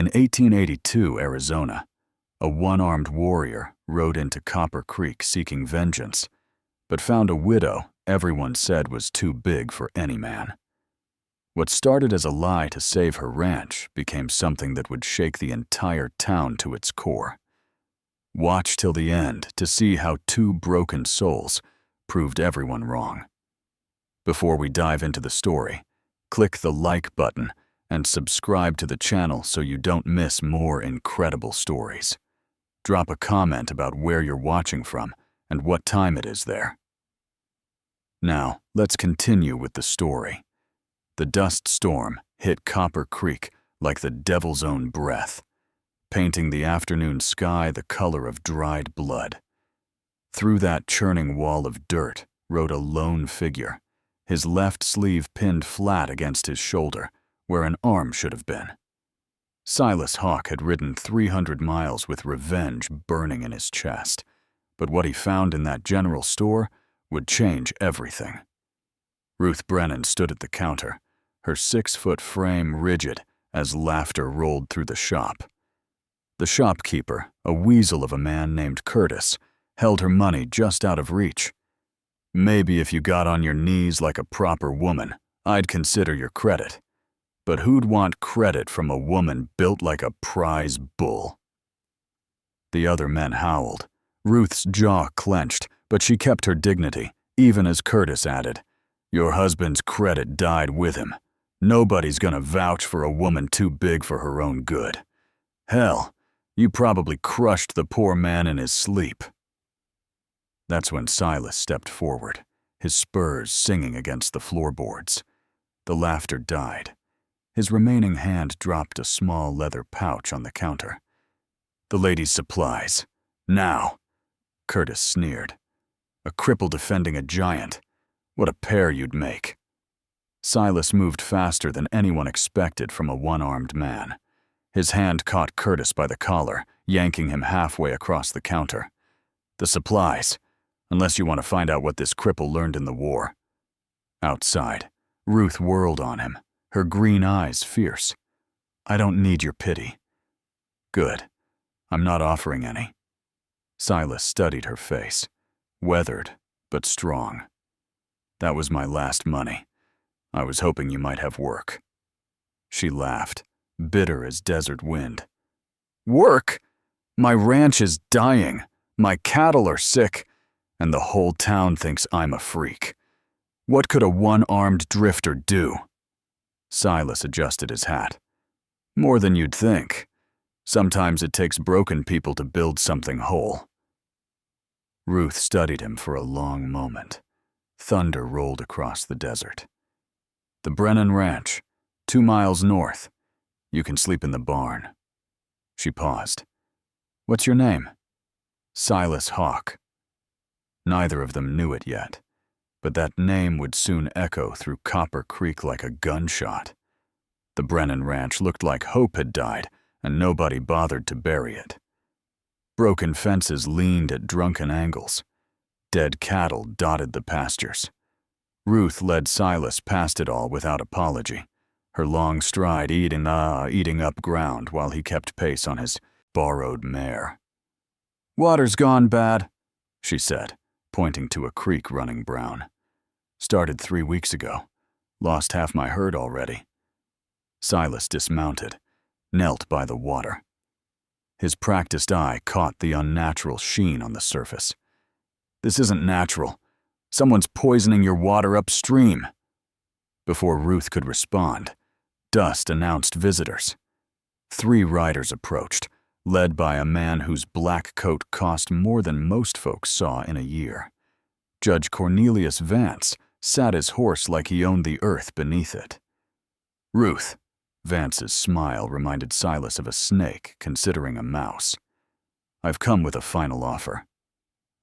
In 1882, Arizona, a one-armed warrior rode into Copper Creek seeking vengeance, but found a widow everyone said was too big for any man. What started as a lie to save her ranch became something that would shake the entire town to its core. Watch till the end to see how two broken souls proved everyone wrong. Before we dive into the story, click the like button and subscribe to the channel so you don't miss more incredible stories. Drop a comment about where you're watching from and what time it is there. Now, let's continue with the story. The dust storm hit Copper Creek like the devil's own breath, painting the afternoon sky the color of dried blood. Through that churning wall of dirt rode a lone figure, his left sleeve pinned flat against his shoulder, where an arm should have been. Silas Hawk had ridden 300 miles with revenge burning in his chest, but what he found in that general store would change everything. Ruth Brennan stood at the counter, her 6-foot frame rigid as laughter rolled through the shop. The shopkeeper, a weasel of a man named Curtis, held her money just out of reach. Maybe if you got on your knees like a proper woman, I'd consider your credit. But who'd want credit from a woman built like a prize bull? The other men howled. Ruth's jaw clenched, but she kept her dignity, even as Curtis added, "Your husband's credit died with him. Nobody's gonna vouch for a woman too big for her own good. Hell, you probably crushed the poor man in his sleep." That's when Silas stepped forward, his spurs singing against the floorboards. The laughter died. His remaining hand dropped a small leather pouch on the counter. "The lady's supplies. Now," Curtis sneered. "A cripple defending a giant. What a pair you'd make." Silas moved faster than anyone expected from a one-armed man. His hand caught Curtis by the collar, yanking him halfway across the counter. "The supplies, unless you want to find out what this cripple learned in the war." Outside, Ruth whirled on him, her green eyes fierce. "I don't need your pity." "Good. I'm not offering any." Silas studied her face, weathered but strong. "That was my last money. I was hoping you might have work." She laughed, bitter as desert wind. "Work? My ranch is dying, my cattle are sick, and the whole town thinks I'm a freak. What could a one-armed drifter do?" Silas adjusted his hat. "More than you'd think. Sometimes it takes broken people to build something whole." Ruth studied him for a long moment. Thunder rolled across the desert. "The Brennan Ranch, 2 miles north. You can sleep in the barn." She paused. "What's your name?" "Silas Hawk." Neither of them knew it yet, but that name would soon echo through Copper Creek like a gunshot. The Brennan Ranch looked like hope had died, and nobody bothered to bury it. Broken fences leaned at drunken angles. Dead cattle dotted the pastures. Ruth led Silas past it all without apology, her long stride eating up ground while he kept pace on his borrowed mare. "Water's gone bad," she said, pointing to a creek running brown. "Started 3 weeks ago. Lost half my herd already." Silas dismounted, knelt by the water. His practiced eye caught the unnatural sheen on the surface. "This isn't natural. Someone's poisoning your water upstream." Before Ruth could respond, dust announced visitors. 3 riders approached, led by a man whose black coat cost more than most folks saw in a year. Judge Cornelius Vance sat his horse like he owned the earth beneath it. "Ruth," Vance's smile reminded Silas of a snake considering a mouse. "I've come with a final offer.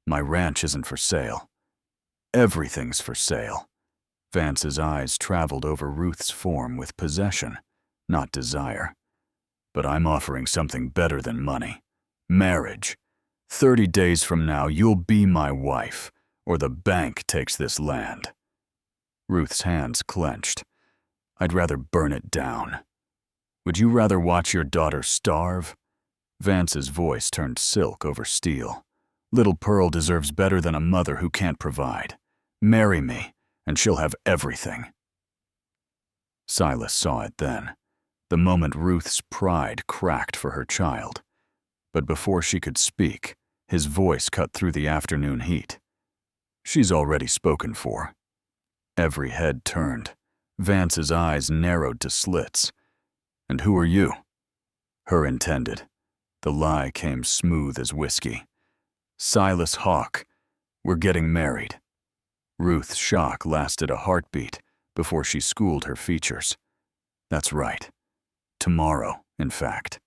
My ranch isn't for sale. Everything's for sale." Vance's eyes traveled over Ruth's form with possession, not desire. "But I'm offering something better than money. Marriage. 30 days from now, you'll be my wife, or the bank takes this land." Ruth's hands clenched. "I'd rather burn it down." Would you rather watch your daughter starve? Vance's voice turned silk over steel. Little Pearl deserves better than a mother who can't provide. Marry me, and she'll have everything. Silas saw it then, the moment Ruth's pride cracked for her child. But before she could speak, his voice cut through the afternoon heat. She's already spoken for. Every head turned. Vance's eyes narrowed to slits. And who are you? Her intended. The lie came smooth as whiskey. Silas Hawke. We're getting married. Ruth's shock lasted a heartbeat before she schooled her features. That's right. Tomorrow, in fact.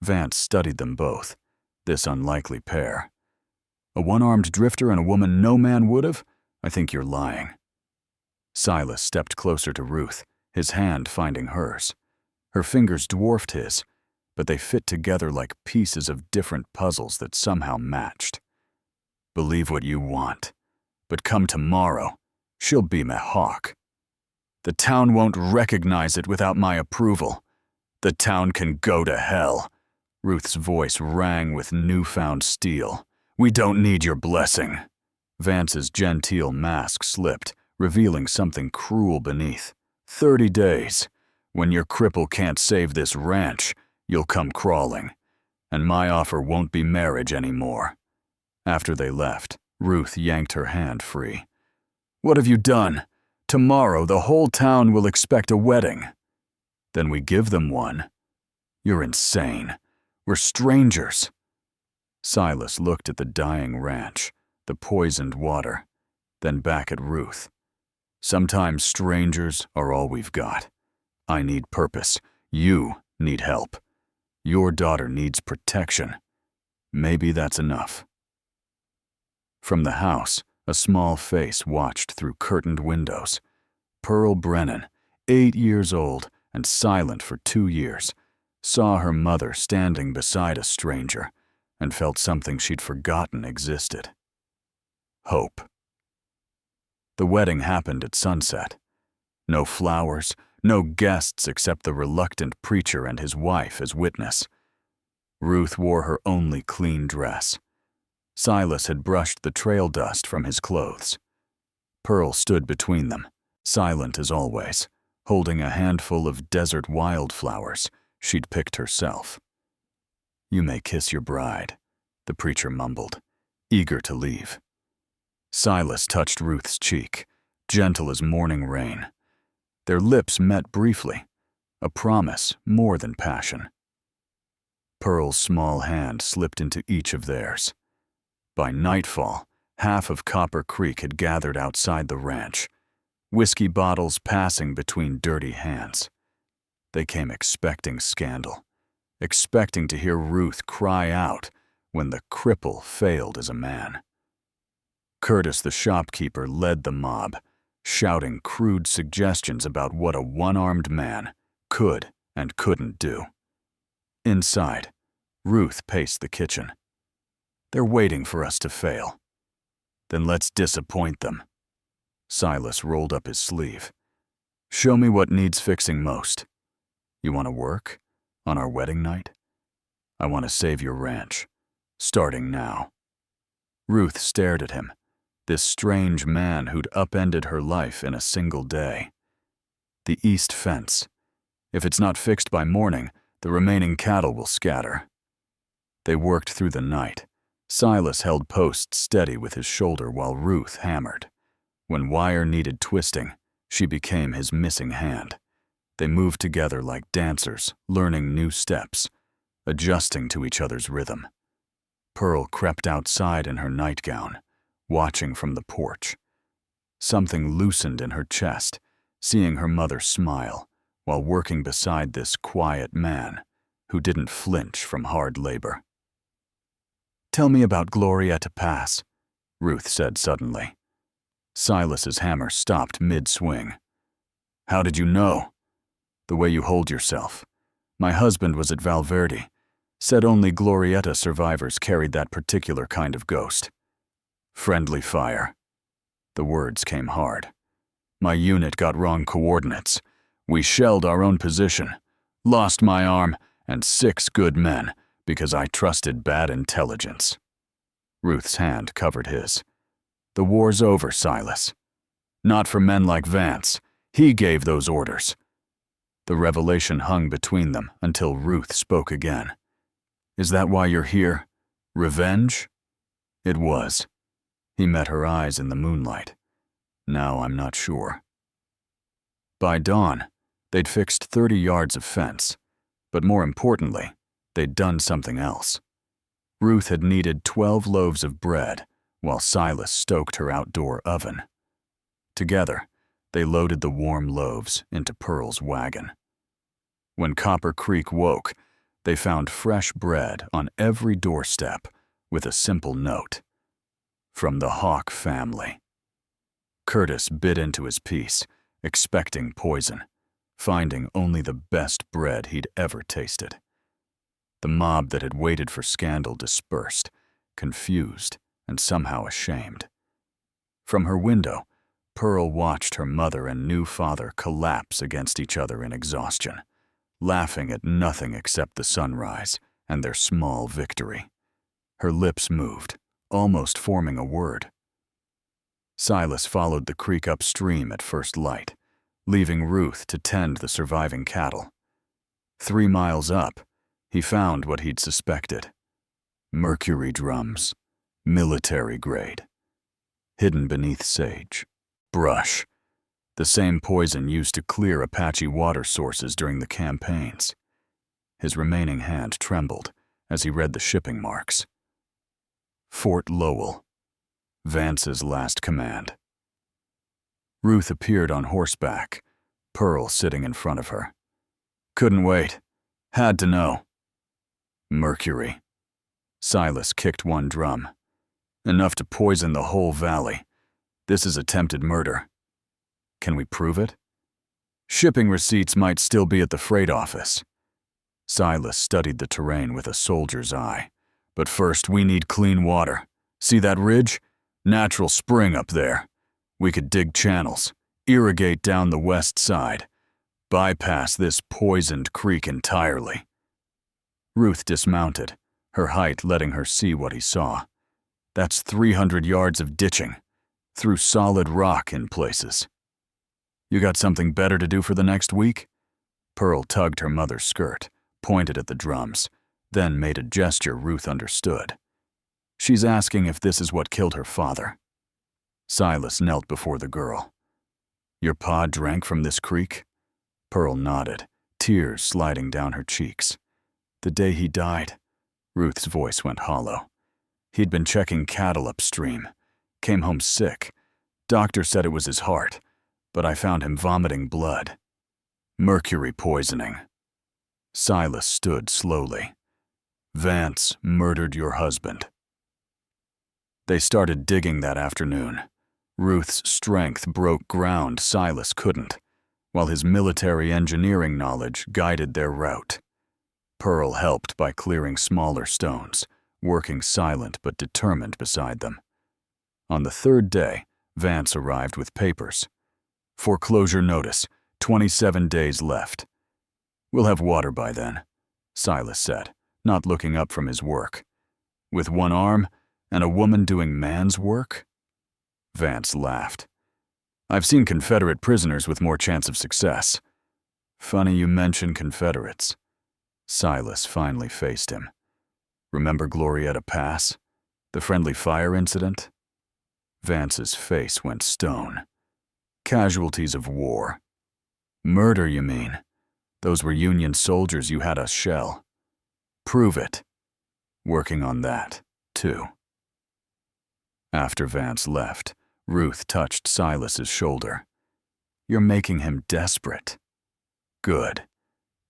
Vance studied them both, this unlikely pair. A one-armed drifter and a woman no man would've? I think you're lying. Silas stepped closer to Ruth, his hand finding hers. Her fingers dwarfed his, but they fit together like pieces of different puzzles that somehow matched. Believe what you want, but come tomorrow, she'll be my Hawke. The town won't recognize it without my approval. The town can go to hell. Ruth's voice rang with newfound steel. We don't need your blessing. Vance's genteel mask slipped, revealing something cruel beneath. 30 days. When your cripple can't save this ranch, you'll come crawling. And my offer won't be marriage anymore. After they left, Ruth yanked her hand free. What have you done? Tomorrow the whole town will expect a wedding. Then we give them one. You're insane. We're strangers. Silas looked at the dying ranch, the poisoned water, then back at Ruth. Sometimes strangers are all we've got. I need purpose. You need help. Your daughter needs protection. Maybe that's enough. From the house, a small face watched through curtained windows. Pearl Brennan, 8 years old and silent for 2 years, saw her mother standing beside a stranger and felt something she'd forgotten existed. Hope. The wedding happened at sunset. No flowers, no guests except the reluctant preacher and his wife as witness. Ruth wore her only clean dress. Silas had brushed the trail dust from his clothes. Pearl stood between them, silent as always, holding a handful of desert wildflowers she'd picked herself. You may kiss your bride, the preacher mumbled, eager to leave. Silas touched Ruth's cheek, gentle as morning rain. Their lips met briefly, a promise more than passion. Pearl's small hand slipped into each of theirs. By nightfall, half of Copper Creek had gathered outside the ranch, whiskey bottles passing between dirty hands. They came expecting scandal, expecting to hear Ruth cry out when the cripple failed as a man. Curtis the shopkeeper led the mob, shouting crude suggestions about what a one-armed man could and couldn't do. Inside, Ruth paced the kitchen. They're waiting for us to fail. Then let's disappoint them. Silas rolled up his sleeve. Show me what needs fixing most. You want to work? On our wedding night? I want to save your ranch. Starting now. Ruth stared at him, this strange man who'd upended her life in a single day. The east fence. If it's not fixed by morning, the remaining cattle will scatter. They worked through the night. Silas held post steady with his shoulder while Ruth hammered. When wire needed twisting, she became his missing hand. They moved together like dancers, learning new steps, adjusting to each other's rhythm. Pearl crept outside in her nightgown, watching from the porch. Something loosened in her chest, seeing her mother smile while working beside this quiet man who didn't flinch from hard labor. Tell me about Glorietta Pass, Ruth said suddenly. Silas's hammer stopped mid-swing. How did you know? The way you hold yourself. My husband was at Valverde. Said only Glorietta survivors carried that particular kind of ghost. Friendly fire. The words came hard. My unit got wrong coordinates. We shelled our own position. Lost my arm and 6 good men because I trusted bad intelligence. Ruth's hand covered his. The war's over, Silas. Not for men like Vance. He gave those orders. The revelation hung between them until Ruth spoke again. Is that why you're here? Revenge? It was. He met her eyes in the moonlight. Now I'm not sure. By dawn, they'd fixed 30 yards of fence, but more importantly, they'd done something else. Ruth had kneaded 12 loaves of bread while Silas stoked her outdoor oven. Together, they loaded the warm loaves into Pearl's wagon. When Copper Creek woke, they found fresh bread on every doorstep with a simple note. From the Hawk family. Curtis bit into his piece, expecting poison, finding only the best bread he'd ever tasted. The mob that had waited for scandal dispersed, confused and somehow ashamed. From her window, Pearl watched her mother and new father collapse against each other in exhaustion, laughing at nothing except the sunrise and their small victory. Her lips moved, almost forming a word. Silas followed the creek upstream at first light, leaving Ruth to tend the surviving cattle. 3 miles up, he found what he'd suspected. Mercury drums, military grade. Hidden beneath sage. Brush. The same poison used to clear Apache water sources during the campaigns. His remaining hand trembled as he read the shipping marks. Fort Lowell. Vance's last command. Ruth appeared on horseback, Pearl sitting in front of her. Couldn't wait. Had to know. Mercury. Silas kicked one drum. Enough to poison the whole valley. This is attempted murder. Can we prove it? Shipping receipts might still be at the freight office. Silas studied the terrain with a soldier's eye. But first, we need clean water. See that ridge? Natural spring up there. We could dig channels, irrigate down the west side, bypass this poisoned creek entirely. Ruth dismounted, her height letting her see what he saw. That's 300 yards of ditching, through solid rock in places. You got something better to do for the next week? Pearl tugged her mother's skirt, pointed at the drums, then made a gesture Ruth understood. She's asking if this is what killed her father. Silas knelt before the girl. Your pa drank from this creek? Pearl nodded, tears sliding down her cheeks. The day he died, Ruth's voice went hollow. He'd been checking cattle upstream, came home sick. Doctor said it was his heart, but I found him vomiting blood. Mercury poisoning. Silas stood slowly. Vance murdered your husband. They started digging that afternoon. Ruth's strength broke ground Silas couldn't, while his military engineering knowledge guided their route. Pearl helped by clearing smaller stones, working silent but determined beside them. On the 3rd day, Vance arrived with papers. Foreclosure notice, 27 days left. We'll have water by then, Silas said, not looking up from his work. With one arm and a woman doing man's work? Vance laughed. I've seen Confederate prisoners with more chance of success. Funny you mention Confederates. Silas finally faced him. Remember Glorietta Pass? The friendly fire incident? Vance's face went stone. Casualties of war. Murder, you mean? Those were Union soldiers you had us shell. Prove it. Working on that, too. After Vance left, Ruth touched Silas's shoulder. You're making him desperate. Good.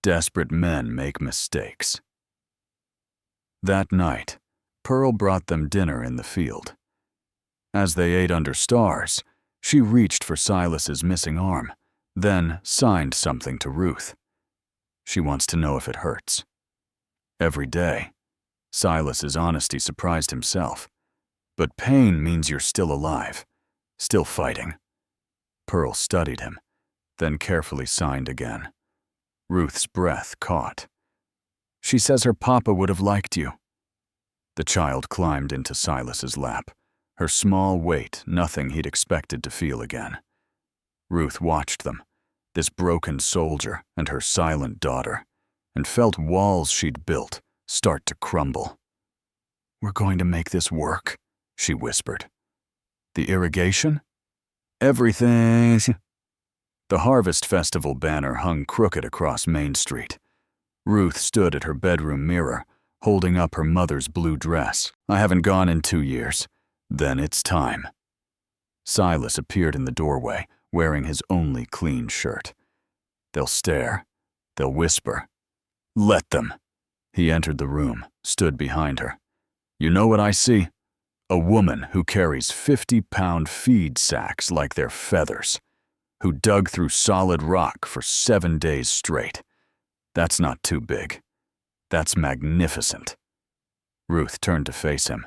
Desperate men make mistakes. That night, Pearl brought them dinner in the field. As they ate under stars, she reached for Silas's missing arm, then signed something to Ruth. She wants to know if it hurts. Every day, Silas's honesty surprised himself. But pain means you're still alive, still fighting. Pearl studied him, then carefully signed again. Ruth's breath caught. She says her papa would have liked you. The child climbed into Silas's lap, her small weight nothing he'd expected to feel again. Ruth watched them, this broken soldier and her silent daughter, and felt walls she'd built start to crumble. "We're going to make this work," she whispered. "The irrigation? Everything." The Harvest Festival banner hung crooked across Main Street. Ruth stood at her bedroom mirror, holding up her mother's blue dress. "I haven't gone in 2 years. Then it's time." Silas appeared in the doorway, wearing his only clean shirt. They'll stare. They'll whisper. Let them. He entered the room, stood behind her. "You know what I see? A woman who carries 50-pound feed sacks like they're feathers, who dug through solid rock for 7 days straight. That's not too big. That's magnificent." Ruth turned to face him.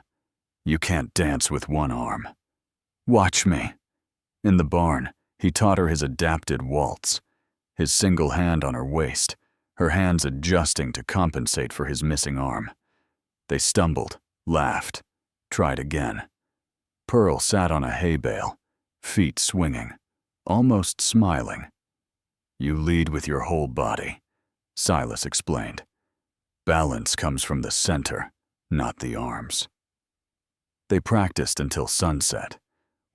"You can't dance with one arm. Watch me." In the barn, he taught her his adapted waltz, his single hand on her waist, her hands adjusting to compensate for his missing arm. They stumbled, laughed, tried again. Pearl sat on a hay bale, feet swinging, almost smiling. "You lead with your whole body," Silas explained. "Balance comes from the center, not the arms." They practiced until sunset,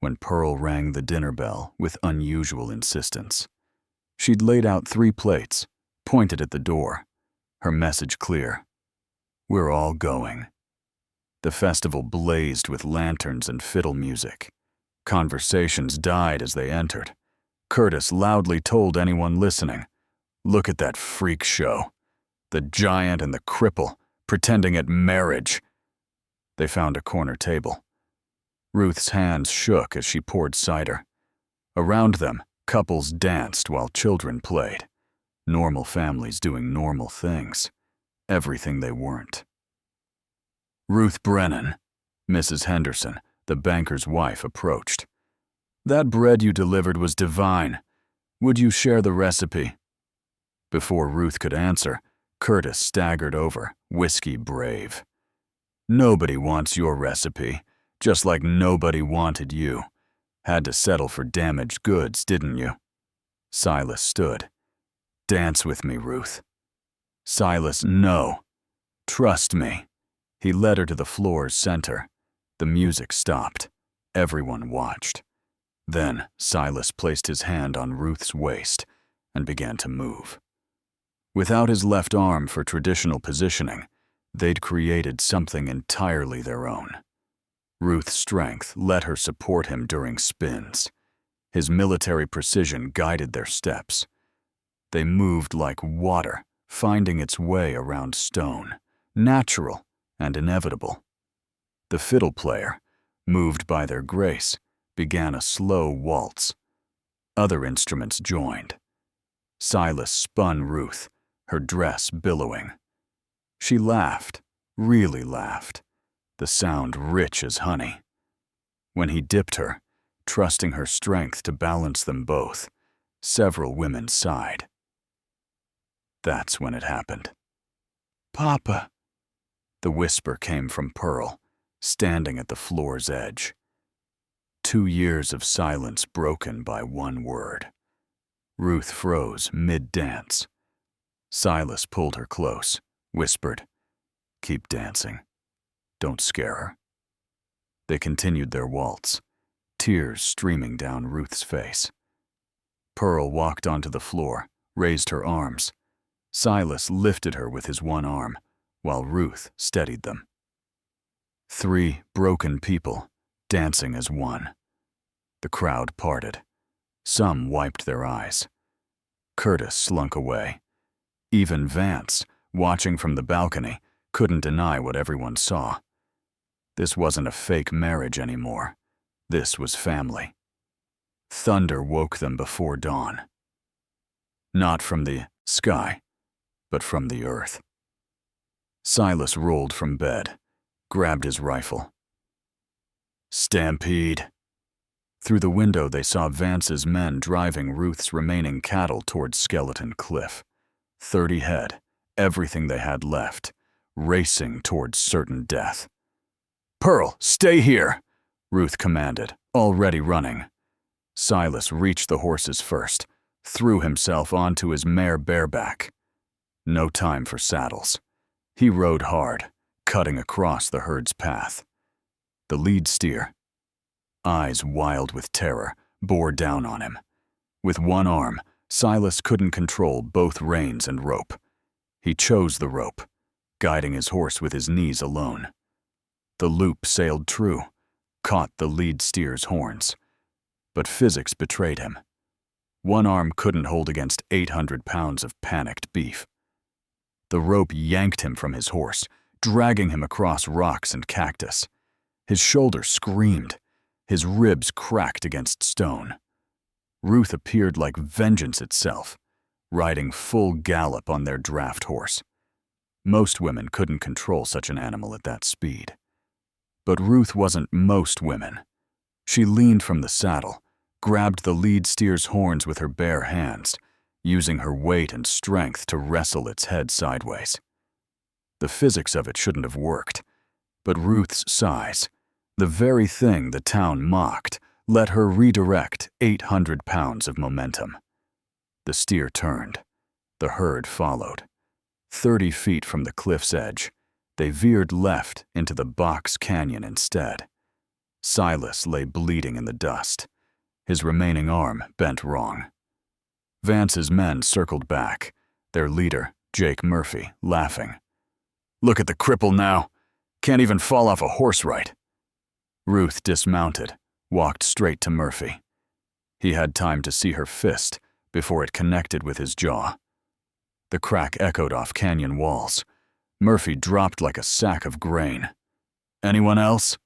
when Pearl rang the dinner bell with unusual insistence. She'd laid out 3 plates, pointed at the door, her message clear. "We're all going." The festival blazed with lanterns and fiddle music. Conversations died as they entered. Curtis loudly told anyone listening, "Look at that freak show. The giant and the cripple, pretending at marriage." They found a corner table. Ruth's hands shook as she poured cider. Around them, couples danced while children played. Normal families doing normal things. Everything they weren't. Ruth Brennan, Mrs. Henderson, the banker's wife, approached. "That bread you delivered was divine. Would you share the recipe?" Before Ruth could answer, Curtis staggered over, whiskey brave. "Nobody wants your recipe, just like nobody wanted you. Had to settle for damaged goods, didn't you?" Silas stood. "Dance with me, Ruth." "Silas, no. Trust me." He led her to the floor's center. The music stopped. Everyone watched. Then Silas placed his hand on Ruth's waist and began to move. Without his left arm for traditional positioning, they'd created something entirely their own. Ruth's strength let her support him during spins. His military precision guided their steps. They moved like water, finding its way around stone, natural and inevitable. The fiddle player, moved by their grace, began a slow waltz. Other instruments joined. Silas spun Ruth, her dress billowing. She laughed, really laughed, the sound rich as honey. When he dipped her, trusting her strength to balance them both, several women sighed. That's when it happened. "Papa," the whisper came from Pearl, standing at the floor's edge. 2 years of silence broken by one word. Ruth froze mid-dance. Silas pulled her close, whispered, "Keep dancing. Don't scare her." They continued their waltz, tears streaming down Ruth's face. Pearl walked onto the floor, raised her arms. Silas lifted her with his one arm, while Ruth steadied them. 3 broken people, dancing as one. The crowd parted. Some wiped their eyes. Curtis slunk away. Even Vance, watching from the balcony, couldn't deny what everyone saw. This wasn't a fake marriage anymore. This was family. Thunder woke them before dawn. Not from the sky, but from the earth. Silas rolled from bed, grabbed his rifle. "Stampede." Through the window they saw Vance's men driving Ruth's remaining cattle towards Skeleton Cliff. 30 head, everything they had left, racing towards certain death. "Pearl, stay here," Ruth commanded, already running. Silas reached the horses first, threw himself onto his mare bareback. No time for saddles. He rode hard, cutting across the herd's path. The lead steer, eyes wild with terror, bore down on him. With one arm, Silas couldn't control both reins and rope. He chose the rope, guiding his horse with his knees alone. The loop sailed true, caught the lead steer's horns. But physics betrayed him. One arm couldn't hold against 800 pounds of panicked beef. The rope yanked him from his horse, dragging him across rocks and cactus. His shoulder screamed. His ribs cracked against stone. Ruth appeared like vengeance itself, riding full gallop on their draft horse. Most women couldn't control such an animal at that speed. But Ruth wasn't most women. She leaned from the saddle, grabbed the lead steer's horns with her bare hands, using her weight and strength to wrestle its head sideways. The physics of it shouldn't have worked, but Ruth's size, the very thing the town mocked, let her redirect 800 pounds of momentum. The steer turned. The herd followed. 30 feet from the cliff's edge, they veered left into the box canyon instead. Silas lay bleeding in the dust, his remaining arm bent wrong. Vance's men circled back, their leader, Jake Murphy, laughing. "Look at the cripple now. Can't even fall off a horse right." Ruth dismounted, walked straight to Murphy. He had time to see her fist before it connected with his jaw. The crack echoed off canyon walls. Murphy dropped like a sack of grain. "Anyone else?"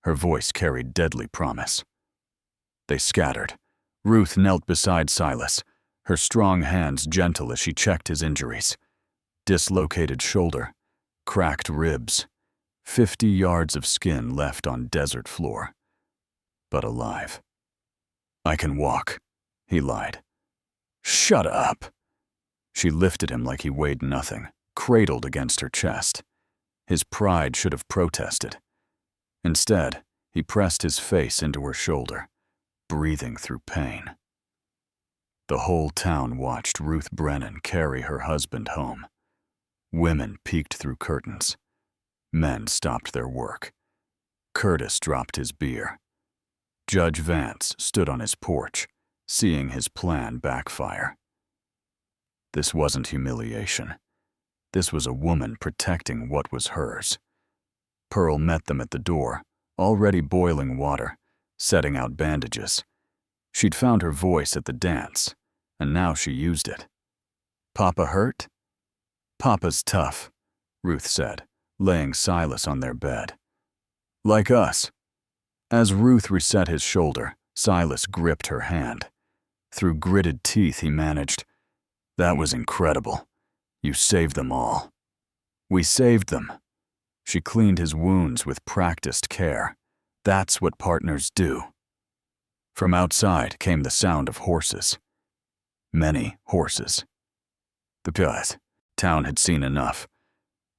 Her voice carried deadly promise. They scattered. Ruth knelt beside Silas, her strong hands gentle as she checked his injuries. Dislocated shoulder, cracked ribs, 50 yards of skin left on desert floor. But alive. "I can walk," he lied. "Shut up." She lifted him like he weighed nothing, cradled against her chest. His pride should have protested. Instead, he pressed his face into her shoulder, breathing through pain. The whole town watched Ruth Brennan carry her husband home. Women peeked through curtains. Men stopped their work. Curtis dropped his beer. Judge Vance stood on his porch, seeing his plan backfire. This wasn't humiliation. This was a woman protecting what was hers. Pearl met them at the door, already boiling water, setting out bandages. She'd found her voice at the dance, and now she used it. "Papa hurt?" "Papa's tough," Ruth said, laying Silas on their bed. "Like us." As Ruth reset his shoulder, Silas gripped her hand. Through gritted teeth he managed, "That was incredible. You saved them all." "We saved them." She cleaned his wounds with practiced care. That's what partners do. From outside came the sound of horses. Many horses. The town had seen enough.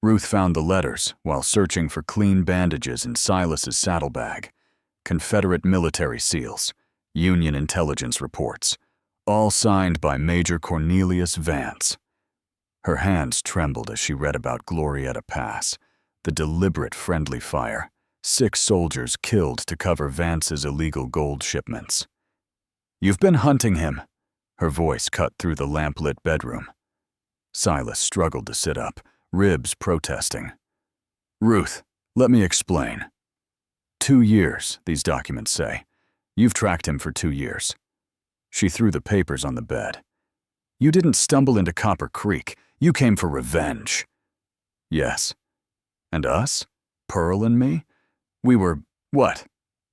Ruth found the letters while searching for clean bandages in Silas's saddlebag. Confederate military seals, Union intelligence reports, all signed by Major Cornelius Vance. Her hands trembled as she read about Glorietta Pass, the deliberate friendly fire, 6 soldiers killed to cover Vance's illegal gold shipments. "You've been hunting him," her voice cut through the lamplit bedroom. Silas struggled to sit up, ribs protesting. "Ruth, let me explain. 2 years, these documents say. You've tracked him for 2 years." She threw the papers on the bed. "You didn't stumble into Copper Creek. You came for revenge." "Yes." "And us? Pearl and me? We were, what,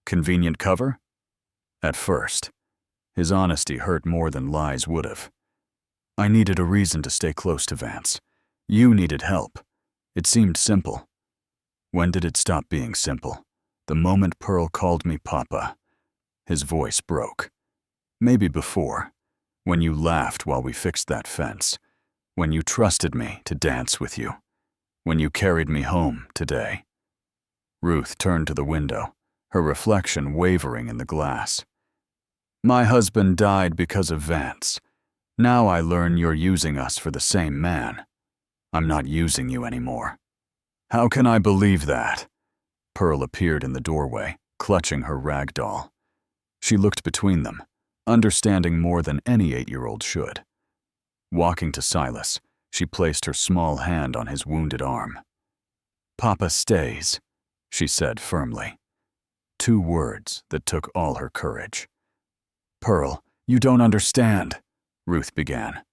convenient cover?" At first. His honesty hurt more than lies would have. "I needed a reason to stay close to Vance. You needed help. It seemed simple." When did it stop being simple? The moment Pearl called me Papa. His voice broke. "Maybe before, when you laughed while we fixed that fence. When you trusted me to dance with you. When you carried me home today." Ruth turned to the window, her reflection wavering in the glass. "My husband died because of Vance. Now I learn you're using us for the same man. I'm not using you anymore." "How can I believe that?" Pearl appeared in the doorway, clutching her rag doll. She looked between them, understanding more than any 8-year-old should. Walking to Silas, she placed her small hand on his wounded arm. "Papa stays," she said firmly. 2 words that took all her courage. "Pearl, you don't understand," Ruth began.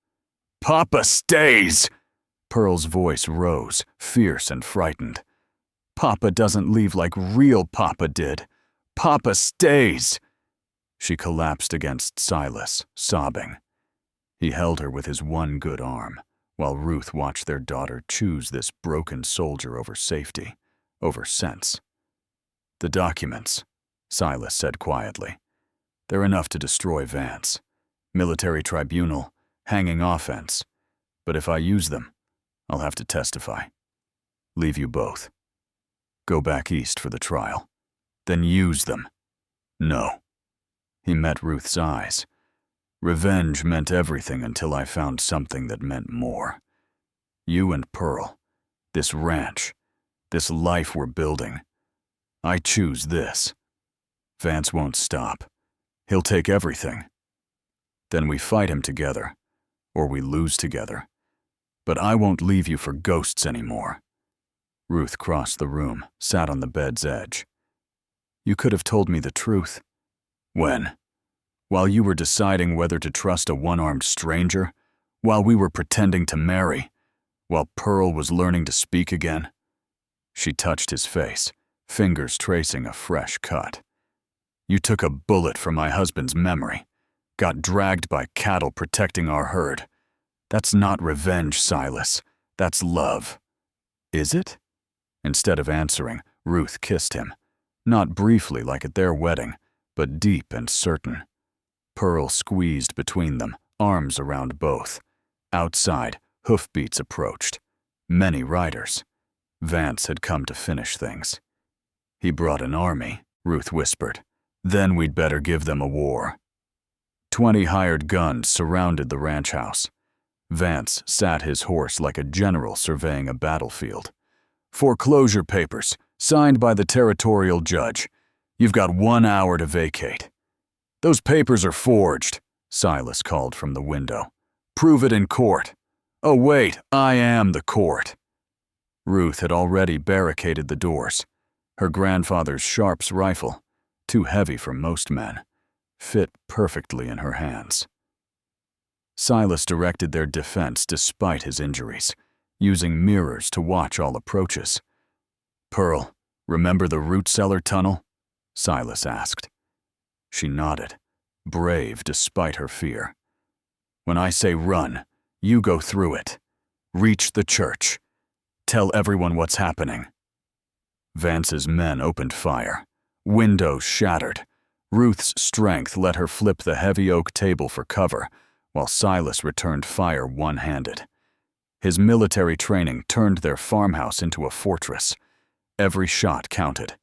"Papa stays!" Pearl's voice rose, fierce and frightened. "Papa doesn't leave like real Papa did. Papa stays!" She collapsed against Silas, sobbing. He held her with his one good arm, while Ruth watched their daughter choose this broken soldier over safety, over sense. "The documents," Silas said quietly. "They're enough to destroy Vance. Military tribunal, hanging offense. But if I use them, I'll have to testify. Leave you both. Go back east for the trial. Then use them." "No." He met Ruth's eyes. "Revenge meant everything until I found something that meant more. You and Pearl, this ranch, this life we're building. I choose this. Vance won't stop. He'll take everything. Then we fight him together, or we lose together. But I won't leave you for ghosts anymore." Ruth crossed the room, sat on the bed's edge. "You could have told me the truth." "When? While you were deciding whether to trust a one-armed stranger? While we were pretending to marry? While Pearl was learning to speak again?" She touched his face, fingers tracing a fresh cut. "You took a bullet from my husband's memory, got dragged by cattle protecting our herd. That's not revenge, Silas. That's love." "Is it?" Instead of answering, Ruth kissed him, not briefly like at their wedding, but deep and certain. Pearl squeezed between them, arms around both. Outside, hoofbeats approached. Many riders. Vance had come to finish things. "He brought an army," Ruth whispered. "Then we'd better give them a war." 20 hired guns surrounded the ranch house. Vance sat his horse like a general surveying a battlefield. "Foreclosure papers, signed by the territorial judge. You've got 1 hour to vacate." "Those papers are forged," Silas called from the window. "Prove it in court." "Oh wait, I am the court." Ruth had already barricaded the doors. Her grandfather's Sharps rifle, too heavy for most men, fit perfectly in her hands. Silas directed their defense despite his injuries, using mirrors to watch all approaches. "Pearl, remember the root cellar tunnel?" Silas asked. She nodded, brave despite her fear. "When I say run, you go through it. Reach the church. Tell everyone what's happening." Vance's men opened fire. Windows shattered. Ruth's strength let her flip the heavy oak table for cover, while Silas returned fire one-handed. His military training turned their farmhouse into a fortress. Every shot counted.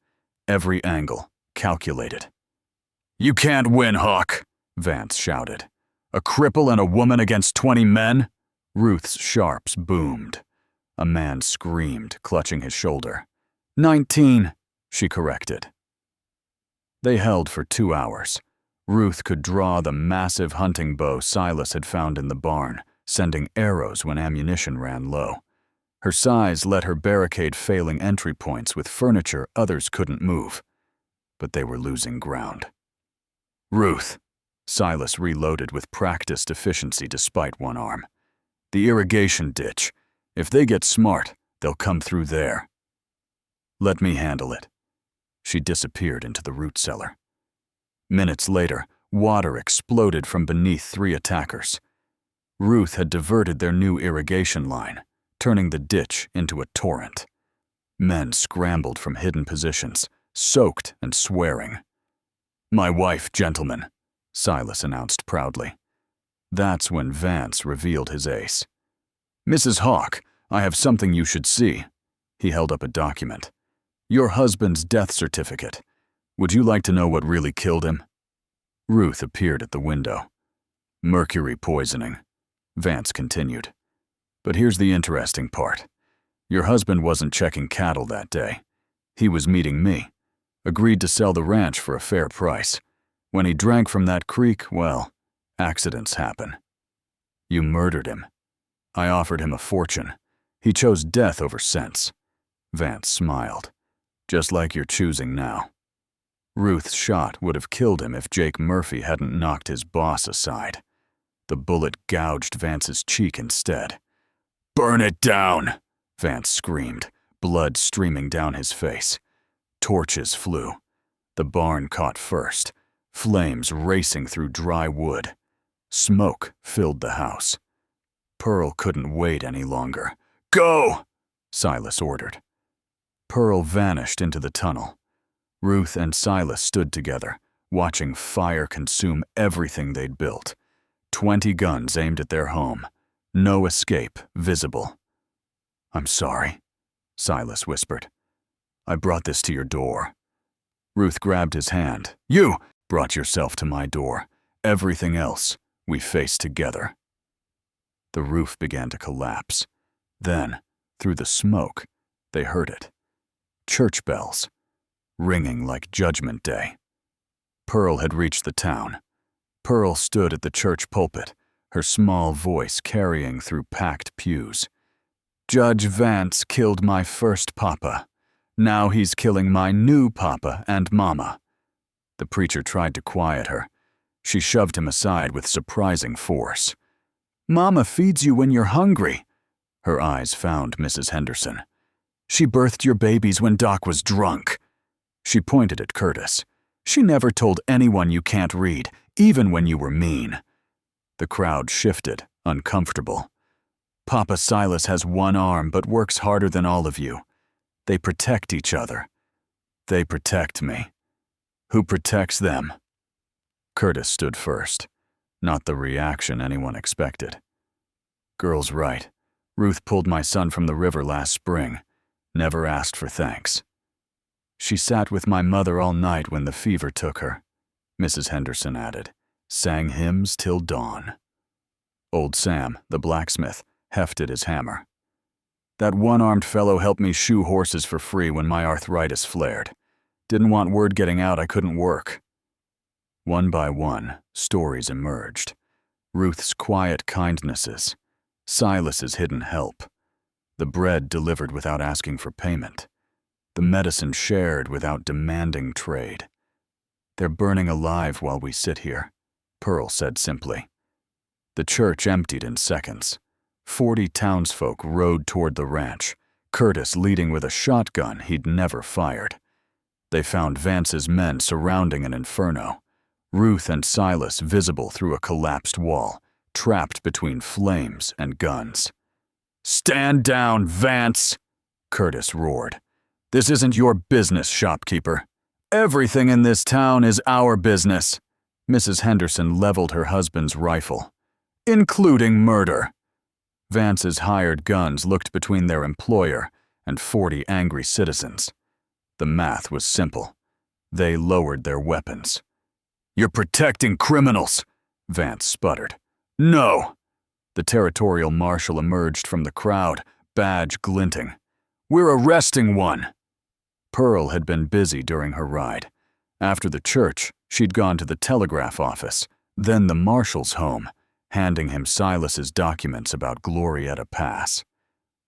Every angle calculated. "You can't win, Hawk," Vance shouted. "A cripple and a woman against 20 men?" Ruth's Sharps boomed. A man screamed, clutching his shoulder. 19, she corrected. They held for 2 hours. Ruth could draw the massive hunting bow Silas had found in the barn, sending arrows when ammunition ran low. Her size let her barricade failing entry points with furniture others couldn't move. But they were losing ground. "Ruth," Silas reloaded with practiced efficiency despite one arm. "The irrigation ditch. If they get smart, they'll come through there." "Let me handle it." She disappeared into the root cellar. Minutes later, water exploded from beneath 3 attackers. Ruth had diverted their new irrigation line, turning the ditch into a torrent. Men scrambled from hidden positions, soaked and swearing. "My wife, gentlemen," Silas announced proudly. That's when Vance revealed his ace. Mrs. Hawke, I have something you should see. He held up a document. Your husband's death certificate. Would you like to know what really killed him? Ruth appeared at the window. Mercury poisoning. Vance continued. But here's the interesting part. Your husband wasn't checking cattle that day. He was meeting me. Agreed to sell the ranch for a fair price. When he drank from that creek, well, accidents happen. You murdered him. I offered him a fortune. He chose death over sense. Vance smiled. Just like you're choosing now. Ruth's shot would have killed him if Jake Murphy hadn't knocked his boss aside. The bullet gouged Vance's cheek instead. "Burn it down!" Vance screamed, blood streaming down his face. Torches flew. The barn caught first, flames racing through dry wood. Smoke filled the house. Pearl couldn't wait any longer. "Go!" Silas ordered. Pearl vanished into the tunnel. Ruth and Silas stood together, watching fire consume everything they'd built. 20 guns aimed at their home. No escape visible. "I'm sorry," Silas whispered. "I brought this to your door." Ruth grabbed his hand. "You brought yourself to my door. Everything else we faced together." The roof began to collapse. Then, through the smoke, they heard it. Church bells, ringing like Judgment Day. Pearl had reached the town. Pearl stood at the church pulpit, her small voice carrying through packed pews. "Judge Vance killed my first papa. Now he's killing my new papa and mama." The preacher tried to quiet her. She shoved him aside with surprising force. "Mama feeds you when you're hungry." Her eyes found Mrs. Henderson. "She birthed your babies when Doc was drunk." She pointed at Curtis. "She never told anyone you can't read, even when you were mean." The crowd shifted, uncomfortable. "Papa Silas has one arm but works harder than all of you. They protect each other. They protect me. Who protects them?" Curtis stood first, not the reaction anyone expected. "Girl's right. Ruth pulled my son from the river last spring. Never asked for thanks. She sat with my mother all night when the fever took her," Mrs. Henderson added. "Sang hymns till dawn." Old Sam, the blacksmith, hefted his hammer. "That one-armed fellow helped me shoe horses for free when my arthritis flared. Didn't want word getting out I couldn't work." One by one, stories emerged. Ruth's quiet kindnesses, Silas's hidden help, the bread delivered without asking for payment, the medicine shared without demanding trade. "They're burning alive while we sit here," Pearl said simply. The church emptied in seconds. 40 townsfolk rode toward the ranch, Curtis leading with a shotgun he'd never fired. They found Vance's men surrounding an inferno. Ruth and Silas visible through a collapsed wall, trapped between flames and guns. "Stand down, Vance!" Curtis roared. "This isn't your business, shopkeeper. Everything in this town is our business." Mrs. Henderson leveled her husband's rifle. "Including murder." Vance's hired guns looked between their employer and 40 angry citizens. The math was simple. They lowered their weapons. "You're protecting criminals," Vance sputtered. "No." The territorial marshal emerged from the crowd, badge glinting. "We're arresting one." Pearl had been busy during her ride. After the church, she'd gone to the telegraph office, then the marshal's home, handing him Silas's documents about Glorietta Pass.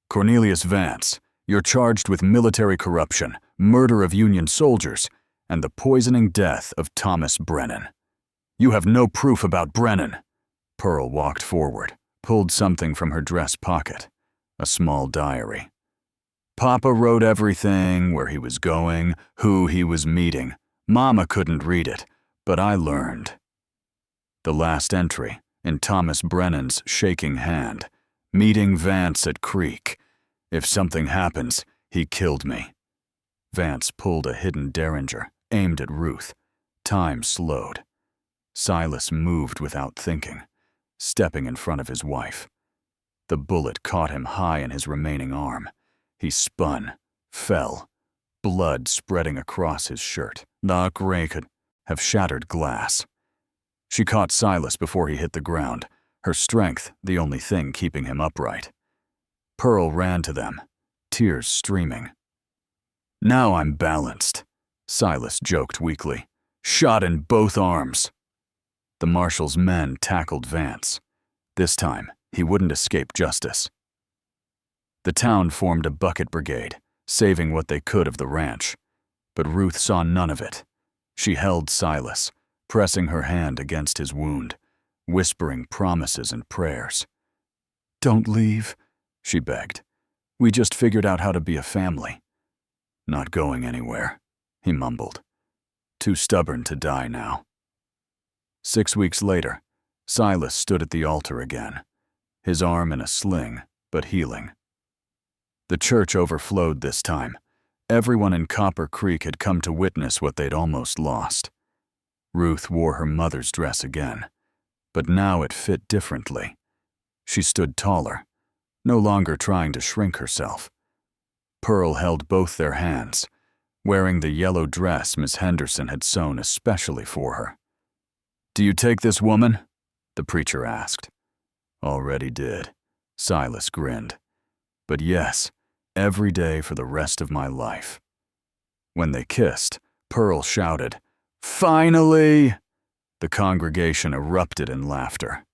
"Cornelius Vance, you're charged with military corruption, murder of Union soldiers, and the poisoning death of Thomas Brennan." "You have no proof about Brennan." Pearl walked forward, pulled something from her dress pocket, a small diary. "Papa wrote everything, where he was going, who he was meeting. Mama couldn't read it, but I learned." The last entry, in Thomas Brennan's shaking hand, "Meeting Vance at Creek. If something happens, he killed me." Vance pulled a hidden derringer, aimed at Ruth. Time slowed. Silas moved without thinking, stepping in front of his wife. The bullet caught him high in his remaining arm. He spun, fell, blood spreading across his shirt. Knock Ray could have shattered glass. She caught Silas before he hit the ground, her strength the only thing keeping him upright. Pearl ran to them, tears streaming. "Now I'm balanced," Silas joked weakly. "Shot in both arms." The marshal's men tackled Vance. This time, he wouldn't escape justice. The town formed a bucket brigade, saving what they could of the ranch. But Ruth saw none of it. She held Silas, pressing her hand against his wound, whispering promises and prayers. "Don't leave," she begged. "We just figured out how to be a family." "Not going anywhere," he mumbled. "Too stubborn to die now." 6 weeks later, Silas stood at the altar again, his arm in a sling, but healing. The church overflowed this time. Everyone in Copper Creek had come to witness what they'd almost lost. Ruth wore her mother's dress again, but now it fit differently. She stood taller, no longer trying to shrink herself. Pearl held both their hands, wearing the yellow dress Miss Henderson had sewn especially for her. "Do you take this woman?" the preacher asked. "Already did," Silas grinned. "But yes, every day for the rest of my life." When they kissed, Pearl shouted, "Finally!" The congregation erupted in laughter.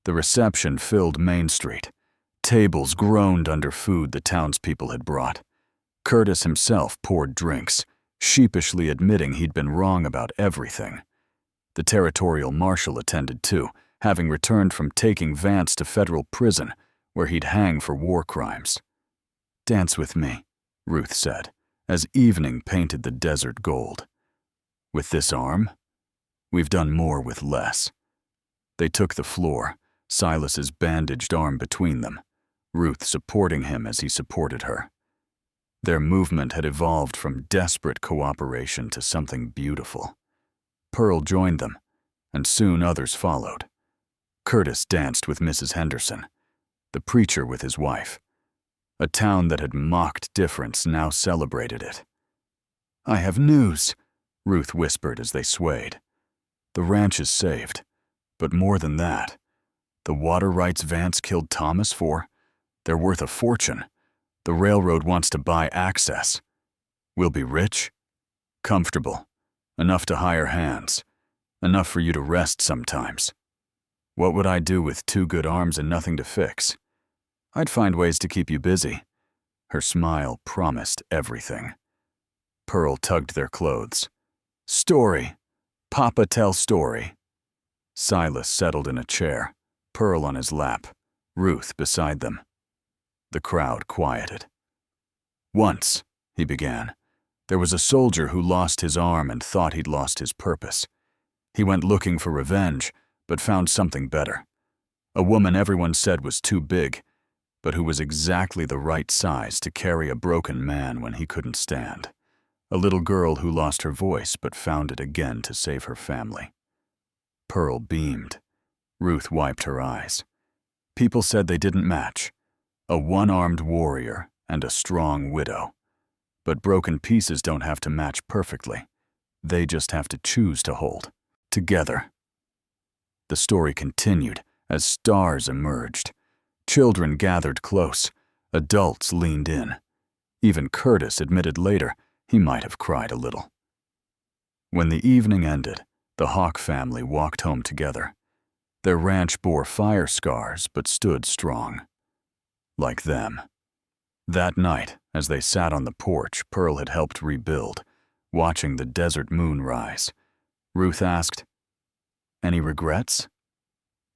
The reception filled Main Street. Tables groaned under food the townspeople had brought. Curtis himself poured drinks, sheepishly admitting he'd been wrong about everything. The territorial marshal attended too, having returned from taking Vance to federal prison, where he'd hang for war crimes. "Dance with me," Ruth said, as evening painted the desert gold. "With this arm? We've done more with less." They took the floor, Silas's bandaged arm between them, Ruth supporting him as he supported her. Their movement had evolved from desperate cooperation to something beautiful. Pearl joined them, and soon others followed. Curtis danced with Mrs. Henderson, the preacher with his wife. A town that had mocked difference now celebrated it. "I have news," Ruth whispered as they swayed. "The ranch is saved, but more than that. The water rights Vance killed Thomas for, they're worth a fortune. The railroad wants to buy access. We'll be rich, comfortable, enough to hire hands, enough for you to rest sometimes. What would I do with 2 good arms and nothing to fix? I'd find ways to keep you busy." Her smile promised everything. Pearl tugged their clothes. "Story. Papa tell story." Silas settled in a chair, Pearl on his lap, Ruth beside them. The crowd quieted. "Once," he began, "there was a soldier who lost his arm and thought he'd lost his purpose. He went looking for revenge, but found something better. A woman everyone said was too big, but who was exactly the right size to carry a broken man when he couldn't stand. A little girl who lost her voice but found it again to save her family." Pearl beamed. Ruth wiped her eyes. People said they didn't match. A one-armed warrior and a strong widow. But broken pieces don't have to match perfectly. They just have to choose to hold together. The story continued as stars emerged. Children gathered close. Adults leaned in. Even Curtis admitted later he might have cried a little. When the evening ended, the Hawk family walked home together. Their ranch bore fire scars but stood strong. Like them. That night, as they sat on the porch Pearl had helped rebuild, watching the desert moon rise, Ruth asked, "Any regrets?"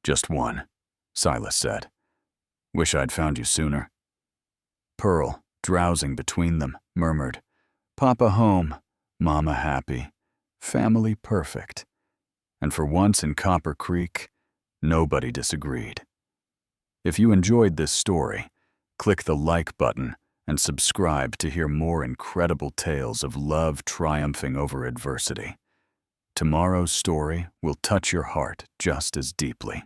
"Just one," Silas said. "Wish I'd found you sooner." Pearl, drowsing between them, murmured, "Papa home, Mama happy, family perfect." And for once in Copper Creek, nobody disagreed. If you enjoyed this story, click the like button and subscribe to hear more incredible tales of love triumphing over adversity. Tomorrow's story will touch your heart just as deeply.